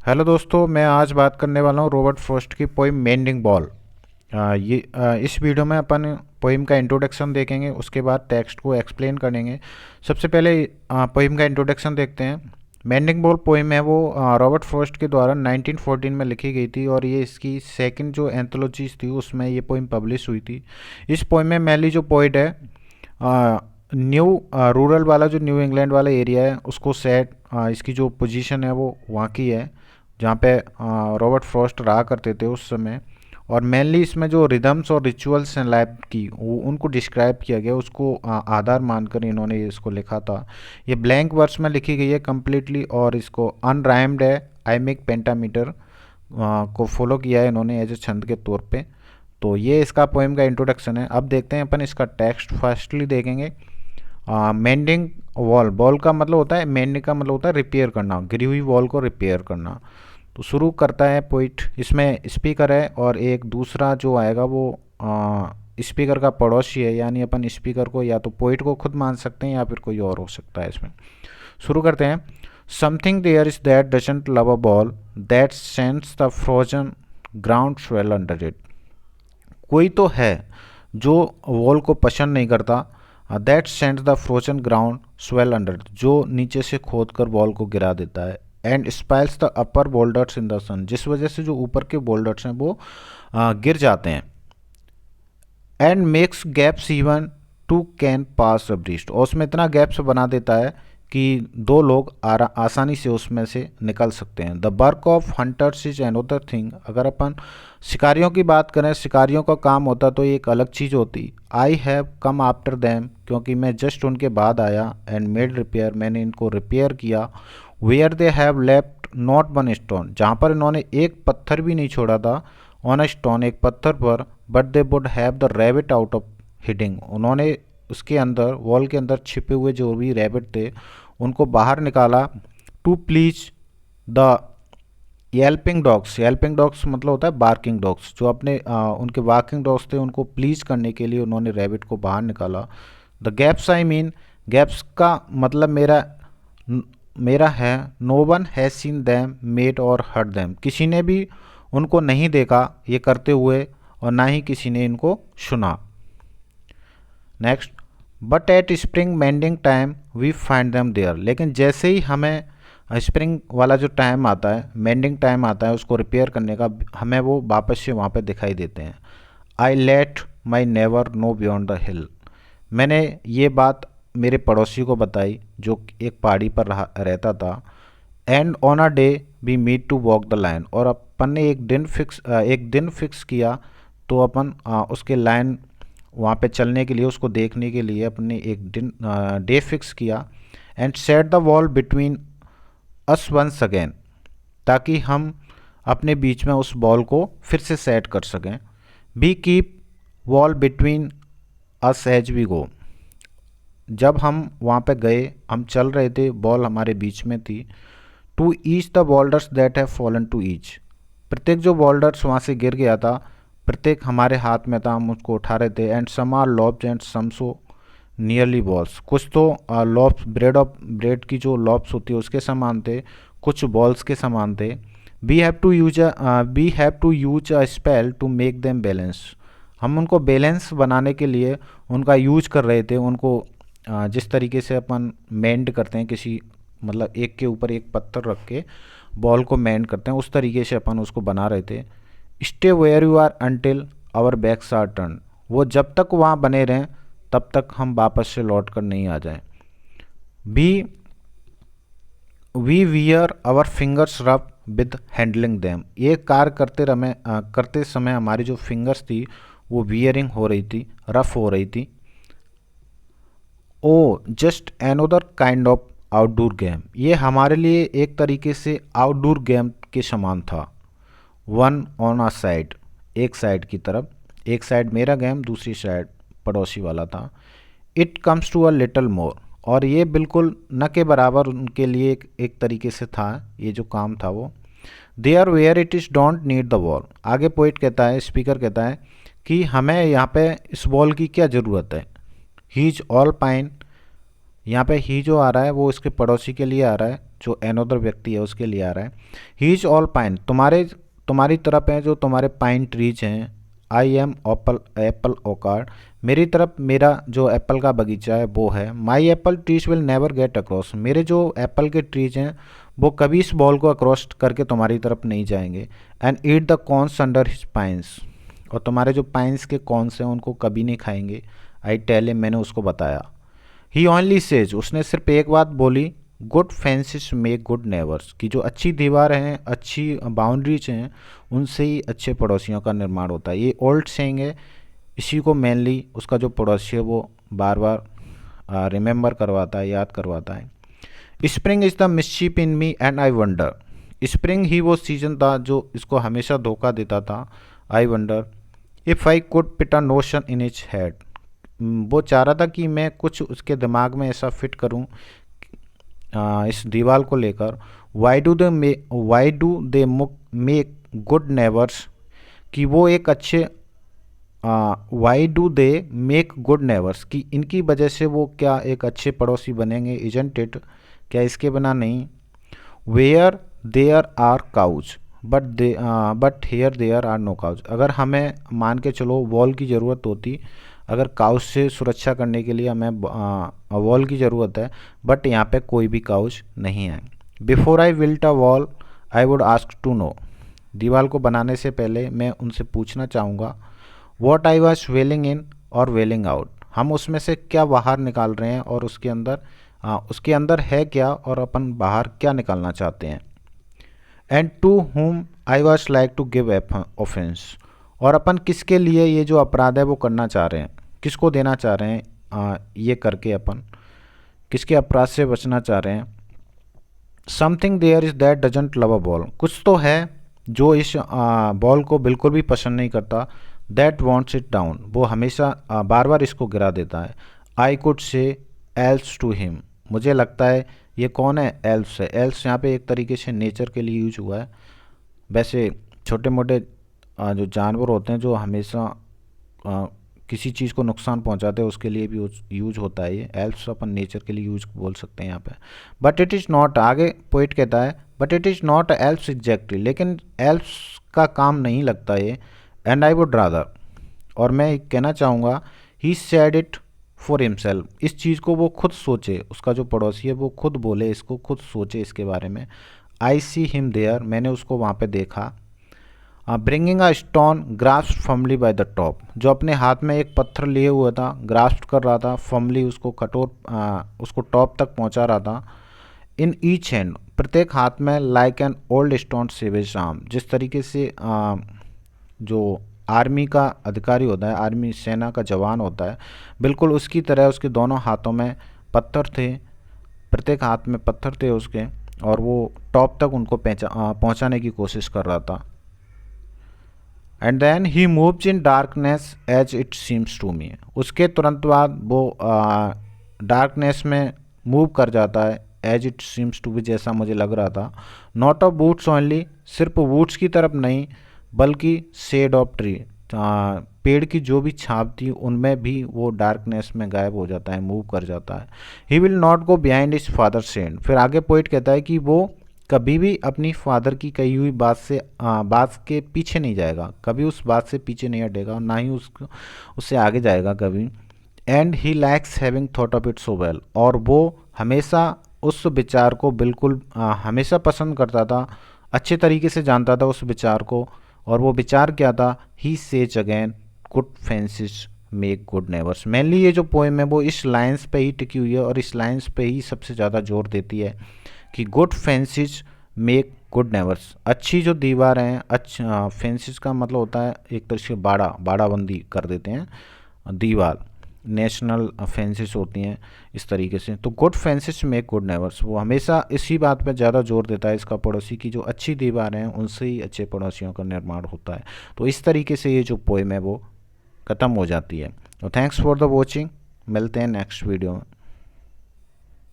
Hello दोस्तों, मैं आज बात करने वाला हूँ रॉबर्ट फ्रॉस्ट की पोइम मेंडिंग बॉल। इस वीडियो में अपन पोइम का इंट्रोडक्शन देखेंगे, उसके बाद टेक्स्ट को एक्सप्लेन करेंगे। सबसे पहले पोइम का इंट्रोडक्शन देखते हैं। मेंडिंग बॉल पोइम है वो रॉबर्ट फ्रॉस्ट के द्वारा 1914 में लिखी गई थी और ये इसकी सेकंड जो एंथोलॉजीज थी उसमें ये पोइम पब्लिश हुई थी। इस पोइम में मेनली जो पोइट है न्यू रूरल वाला जो न्यू इंग्लैंड वाला एरिया है उसको सेट, इसकी जो पोजीशन है वो वहाँ की है जहाँ पे रॉबर्ट फ्रॉस्ट रहा करते थे उस समय। और मेनली इसमें जो रिदम्स और रिचुअल्स हैं लाइफ की वो उनको डिस्क्राइब किया गया, उसको आधार मानकर इन्होंने इसको लिखा था। ये ब्लैंक वर्स में लिखी गई है कम्प्लीटली और इसको अनराइम्ड है आइमिक पेंटामीटर को फॉलो किया है इन्होंने एज ए छंद के तौर पे। तो ये इसका पोएम का इंट्रोडक्शन है। अब देखते हैं अपन इसका टेक्स्ट। फर्स्टली देखेंगे मेंडिंग वॉल। बॉल का मतलब होता है, मेंडिंग का मतलब होता है रिपेयर करना, गिरी हुई वॉल को रिपेयर करना। तो शुरू करता है पोइट। इसमें स्पीकर है और एक दूसरा जो आएगा वो स्पीकर का पड़ोसी है, यानी अपन स्पीकर को या तो पोइट को खुद मान सकते हैं या फिर कोई और हो सकता है। इसमें शुरू करते हैं। Something there is that doesn't love a ball that sends the frozen ground swell under it. कोई तो है जो वॉल को पसंद नहीं करता, that sends the frozen ground swell under, जो नीचे से खोद कर वॉल को गिरा देता है। And spoils the upper boulders in the sun, जिस वजह से जो ऊपर के बोल्डर्स हैं वो गिर जाते हैं। And makes gaps even two can pass abreast, और उसमें इतना गैप्स बना देता है कि दो लोग आसानी से उसमें से निकल सकते हैं। The work of hunters is another thing. अगर अपन शिकारियों की बात करें, शिकारियों का काम होता तो ये एक अलग चीज़ होती। I have come after them, क्योंकि मैं जस्ट उनके बाद आया। एंड मेड रिपेयर, मैंने इनको रिपेयर किया। Where they have left not one stone, जहाँ पर इन्होंने एक पत्थर भी नहीं छोड़ा था। ऑन अ स्टोन, एक पत्थर पर। But they would have the rabbit out of heading, उन्होंने उसके अंदर वॉल के अंदर छिपे हुए जो भी रैबिट थे उनको बाहर निकाला। To please the yelping dogs, yelping dogs मतलब होता है बार्किंग डॉग्स, जो अपने उनके बार्किंग डॉग्स थे उनको प्लीज करने के लिए उन्होंने रैबिट को बाहर निकाला। The gaps I mean, gaps का मतलब मेरा है। No one has seen them made or heard them, किसी ने भी उनको नहीं देखा ये करते हुए और ना ही किसी ने इनको सुना। Next, but at spring mending time we find them there, लेकिन जैसे ही हमें स्प्रिंग वाला जो टाइम आता है, मेंडिंग टाइम आता है उसको रिपेयर करने का, हमें वो वापस से वहाँ पे दिखाई देते हैं। I let my never know beyond the हिल, मैंने ये बात मेरे पड़ोसी को बताई जो एक पहाड़ी पर रहता था। And on a day we meet to walk the line, और अपन ने एक दिन फिक्स किया तो अपन उसके लाइन वहाँ पे चलने के लिए, उसको देखने के लिए अपन ने एक दिन डे फिक्स किया। And set the wall between us once again, ताकि हम अपने बीच में उस बॉल को फिर से सेट कर सकें। Be keep wall between us as we go, जब हम वहाँ पे गए, हम चल रहे थे, बॉल हमारे बीच में थी। To each the boulders that have fallen to each, प्रत्येक जो बॉल्डर्स वहाँ से गिर गया था प्रत्येक हमारे हाथ में था, हम उसको उठा रहे थे। And some are loaves and some so nearly balls, कुछ तो लॉब्स ब्रेड की जो लॉब्स होती है उसके समान थे, कुछ बॉल्स के समान थे। We have to use a spell to make them balance, हम उनको बैलेंस बनाने के लिए उनका यूज कर रहे थे। उनको जिस तरीके से अपन मेंड करते हैं, किसी मतलब एक के ऊपर एक पत्थर रख के बॉल को मेंड करते हैं, उस तरीके से अपन उसको बना रहे थे। Stay where you are until our backs are turned, वो जब तक वहाँ बने रहें तब तक हम वापस से लौट कर नहीं आ जाएं। Be we wear our fingers rough with handling them, ये कार्य करते समय हमारी जो फिंगर्स थी वो वियरिंग हो रही थी, रफ हो रही थी। Oh just another kind of outdoor game, ये हमारे लिए एक तरीके से आउटडोर गेम के समान था। वन ऑन अ साइड, एक साइड की तरफ, एक साइड मेरा गेम, दूसरी साइड पड़ोसी वाला था। It comes to a little more, और ये बिल्कुल न के बराबर उनके लिए एक तरीके से था ये जो काम था वो। There where it is don't need the wall, आगे पोइट कहता है, स्पीकर कहता है कि हमें यहाँ पे इस वॉल की क्या ज़रूरत है। ही इज ऑल पाइन यहाँ पे ही जो आ रहा है वो इसके पड़ोसी के लिए आ रहा है, जो अनदर व्यक्ति है उसके लिए आ रहा है। ही इज ऑल पाइन, तुम्हारी तरफ है जो तुम्हारे पाइन ट्रीज हैं। आई एम एप्पल ओकार्ड, मेरी तरफ मेरा जो एप्पल का बगीचा है वो है। माई Apple trees will never get across, मेरे जो एप्पल के ट्रीज हैं वो कभी इस बॉल को अक्रॉस करके तुम्हारी तरफ नहीं जाएंगे। And eat the corns under his pines, और तुम्हारे जो पाइन्स के कॉर्न्स हैं उनको कभी नहीं खाएंगे। आई टेल हिम, मैंने उसको बताया। ही ओनली सेज, उसने सिर्फ एक बात बोली, good fancies make good neighbours, कि जो अच्छी दीवार हैं, अच्छी बाउंड्रीज हैं, उनसे ही अच्छे पड़ोसियों का निर्माण होता है। ये ओल्ड सेइंग है, इसी को मेनली उसका जो पड़ोसी है वो बार बार रिमेंबर करवाता है, याद करवाता है। Spring is the mischief in me and I wonder, spring ही वो सीजन था जो इसको हमेशा धोखा देता था। I wonder if I could put a notion in his head, वो चाह रहा था कि मैं कुछ उसके दिमाग में ऐसा फिट करूं इस दीवार को लेकर। Why do they make good neighbours, कि वो एक अच्छे why do they make good neighbours, कि इनकी वजह से वो क्या एक अच्छे पड़ोसी बनेंगे। इजंट इट, क्या इसके बिना नहीं। Where there are cows but here there are no cows, अगर हमें मान के चलो वॉल की ज़रूरत होती, अगर काउच से सुरक्षा करने के लिए हमें वॉल की ज़रूरत है, बट यहाँ पे कोई भी काउच नहीं है। Before I built a wall I would ask to know, दीवार को बनाने से पहले मैं उनसे पूछना चाहूँगा व्हाट आई वाज वेलिंग इन और वेलिंग आउट, हम उसमें से क्या बाहर निकाल रहे हैं और उसके अंदर है क्या और अपन बाहर क्या निकालना चाहते हैं। And to whom I was like to give offence, और अपन किसके लिए ये जो अपराध है वो करना चाह रहे हैं, किसको देना चाह रहे हैं ये करके अपन किसके अपराध से बचना चाह रहे हैं। Something there is that doesn't love a ball, कुछ तो है जो इस बॉल को बिल्कुल भी पसंद नहीं करता। दैट वॉन्ट्स इट डाउन, वो हमेशा बार बार इसको गिरा देता है। I could say else to him, मुझे लगता है ये कौन है, एल्स है। एल्स यहाँ पे एक तरीके से नेचर के लिए यूज हुआ है। वैसे छोटे मोटे जो जानवर होते हैं जो हमेशा किसी चीज़ को नुकसान पहुंचाते हैं उसके लिए भी यूज होता है ये। एल्फ्स अपन नेचर के लिए यूज बोल सकते हैं यहाँ पे। बट इट इज़ नॉट, आगे पोइट कहता है but it is not elves exactly, लेकिन एल्फ्स का काम नहीं लगता ये। एंड आई वुड रादर, और मैं कहना चाहूँगा he said it for himself, इस चीज़ को वो खुद सोचे, उसका जो पड़ोसी है वो खुद बोले, इसको खुद सोचे इसके बारे में। आई सी हिम देयर, मैंने उसको वहाँ पे देखा। Bringing a stone grasp firmly by the top, जो अपने हाथ में एक पत्थर लिए हुआ था, ग्रास्प कर रहा था, फर्मली उसको उसको टॉप तक पहुंचा रहा था। इन ईच हैंड, प्रत्येक हाथ में, like an old stone savage arm, जिस तरीके से जो आर्मी का अधिकारी होता है, आर्मी सेना का जवान होता है, बिल्कुल उसकी तरह उसके दोनों हाथों में पत्थर थे, प्रत्येक हाथ में पत्थर थे उसके, और वो टॉप तक उनको पहुंचाने की कोशिश कर रहा था। And then he moves in darkness as it seems to me, उसके तुरंत बाद वो डार्कनेस में मूव कर जाता है, as it seems to be, जैसा मुझे लग रहा था। नॉट ऑफ वुड्स ओनली, सिर्फ वुड्स की तरफ नहीं बल्कि शेड ऑफ ट्री, पेड़ की जो भी छाप थी उनमें भी वो डार्कनेस में गायब हो जाता है, मूव कर जाता है। He will not go behind his father send, फिर आगे पोइट कहता है कि वो कभी भी अपनी फादर की कही हुई बात के पीछे नहीं जाएगा, कभी उस बात से पीछे नहीं हटेगा, ना ही उससे आगे जाएगा कभी। And he likes having thought of it so well, और वो हमेशा उस विचार को बिल्कुल हमेशा पसंद करता था, अच्छे तरीके से जानता था उस विचार को। और वो विचार क्या था, he says again good fancies make good neighbours. Mainly ये जो पोएम है वो इस लाइन्स पे ही टिकी हुई है और इस लाइन्स पे ही सबसे ज़्यादा जोर देती है कि good fancies make good neighbours, अच्छी जो दीवार हैं, अच्छा फेंसिस का मतलब होता है एक तरह से बाड़ाबंदी कर देते हैं दीवार, नेशनल फेंसिस होती हैं इस तरीके से। तो good fancies make good neighbours, वो हमेशा इसी बात पर ज़्यादा जोर देता है इसका पड़ोसी की जो अच्छी दीवारें हैं उनसे ही अच्छे पड़ोसियों का निर्माण होता है। तो इस तरीके से ये जो पोएम है वो ख़त्म हो जाती है। तो थैंक्स फॉर द वॉचिंग, मिलते हैं नेक्स्ट वीडियो में।